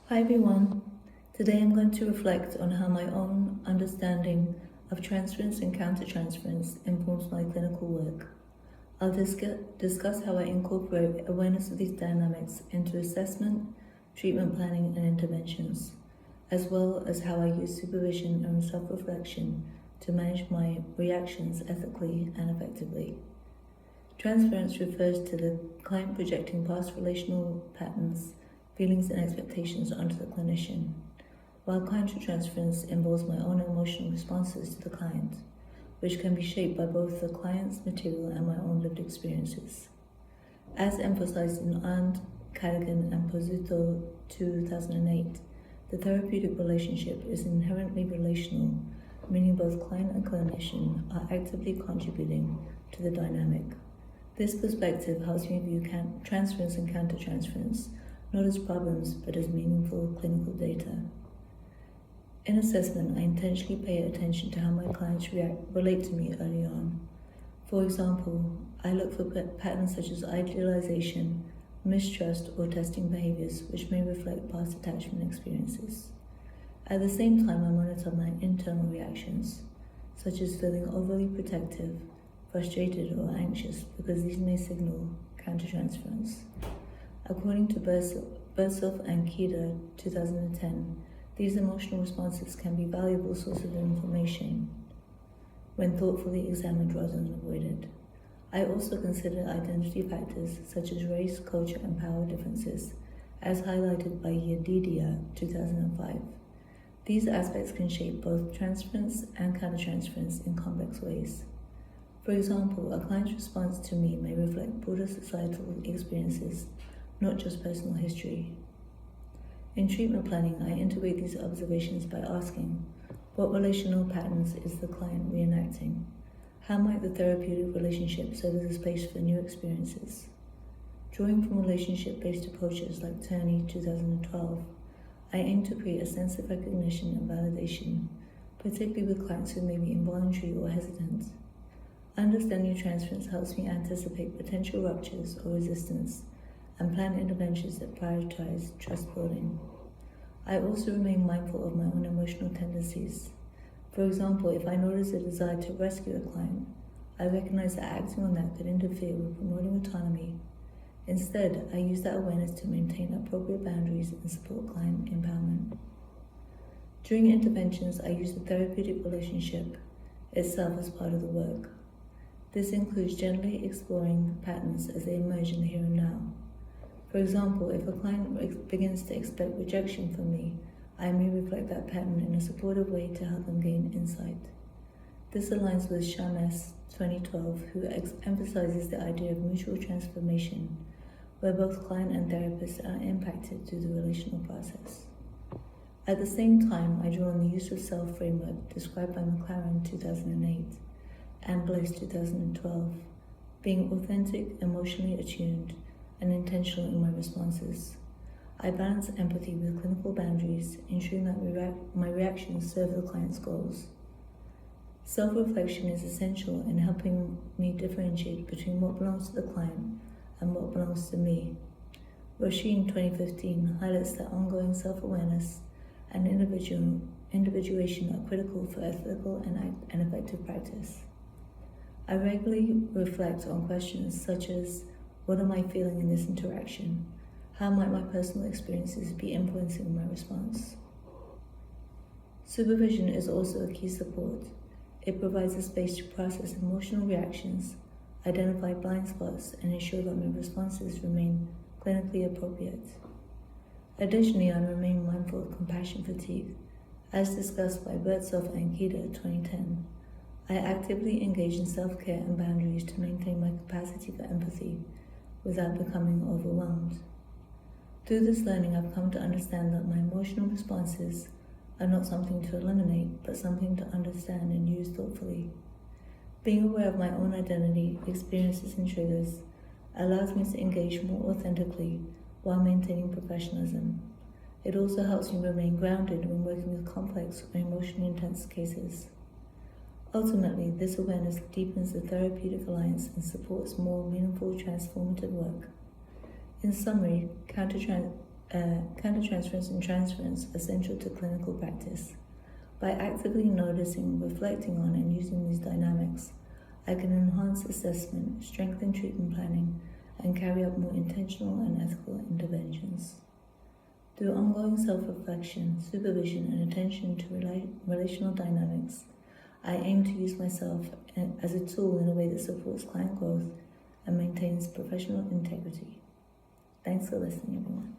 Hi everyone. Today I'm going to reflect on how my own understanding of transference and countertransference informs my clinical work. I'll discuss how I incorporate awareness of these dynamics into assessment, treatment planning, and interventions, as well as how I use supervision and self-reflection to manage my reactions ethically and effectively. Transference refers to the client projecting past relational patterns, feelings, and expectations onto the clinician, while countertransference involves my own emotional responses to the client, which can be shaped by both the client's material and my own lived experiences. As emphasized in Arndt, Cadigan, and Pozzuto 2008, the therapeutic relationship is inherently relational, meaning both client and clinician are actively contributing to the dynamic. This perspective helps me view transference and countertransference not as problems but as meaningful clinical data. In assessment, I intentionally pay attention to how my clients relate to me early on. For example, I look for patterns such as idealization, mistrust, or testing behaviors which may reflect past attachment experiences. At the same time, I monitor my internal reactions, such as feeling overly protective, frustrated, or anxious, because these may signal countertransference. According to Bersoff and Kida 2010, these emotional responses can be valuable sources of information when thoughtfully examined rather than avoided. I also consider identity factors such as race, culture, and power differences, as highlighted by Yedidia 2005. These aspects can shape both transference and countertransference in complex ways. For example, a client's response to me may reflect broader societal experiences, not just personal history. In treatment planning, I integrate these observations by asking, what relational patterns is the client reenacting? How might the therapeutic relationship serve as a space for new experiences? Drawing from relationship-based approaches like Turney 2012, I aim to create a sense of recognition and validation, particularly with clients who may be involuntary or hesitant. Understanding transference helps me anticipate potential ruptures or resistance and plan interventions that prioritize trust building. I also remain mindful of my own emotional tendencies. For example, if I notice a desire to rescue a client, I recognize that acting on that could interfere with promoting autonomy. Instead, I use that awareness to maintain appropriate boundaries and support client empowerment. During interventions, I use the therapeutic relationship itself as part of the work. This includes generally exploring patterns as they emerge in the here and now. For example, if a client begins to expect rejection from me, I may reflect that pattern in a supportive way to help them gain insight. This aligns with Shames 2012, who emphasizes the idea of mutual transformation, where both client and therapist are impacted through the relational process. At the same time, I draw on the use of self framework described by McLaren 2008 and Bliss 2012, being authentic, emotionally attuned, and intentional in my responses. I balance empathy with clinical boundaries, ensuring that my reactions serve the client's goals. Self-reflection is essential in helping me differentiate between what belongs to the client and what belongs to me. Roisin 2015 highlights that ongoing self-awareness and individuation are critical for ethical and effective practice. I regularly reflect on questions such as, what am I feeling in this interaction? How might my personal experiences be influencing my response? Supervision is also a key support. It provides a space to process emotional reactions, identify blind spots, and ensure that my responses remain clinically appropriate. Additionally, I remain mindful of compassion fatigue. As discussed by Bertzoff and Kida 2010, I actively engage in self-care and boundaries to maintain my capacity for empathy without becoming overwhelmed. Through this learning, I've come to understand that my emotional responses are not something to eliminate, but something to understand and use thoughtfully. Being aware of my own identity, experiences, and triggers allows me to engage more authentically while maintaining professionalism. It also helps me remain grounded when working with complex or emotionally intense cases. Ultimately, this awareness deepens the therapeutic alliance and supports more meaningful transformative work. In summary, countertransference and transference essential to clinical practice. By actively noticing, reflecting on, and using these dynamics, I can enhance assessment, strengthen treatment planning, and carry out more intentional and ethical interventions. Through ongoing self-reflection, supervision, and attention to relational dynamics, I aim to use myself as a tool in a way that supports client growth and maintains professional integrity. Thanks for listening, everyone.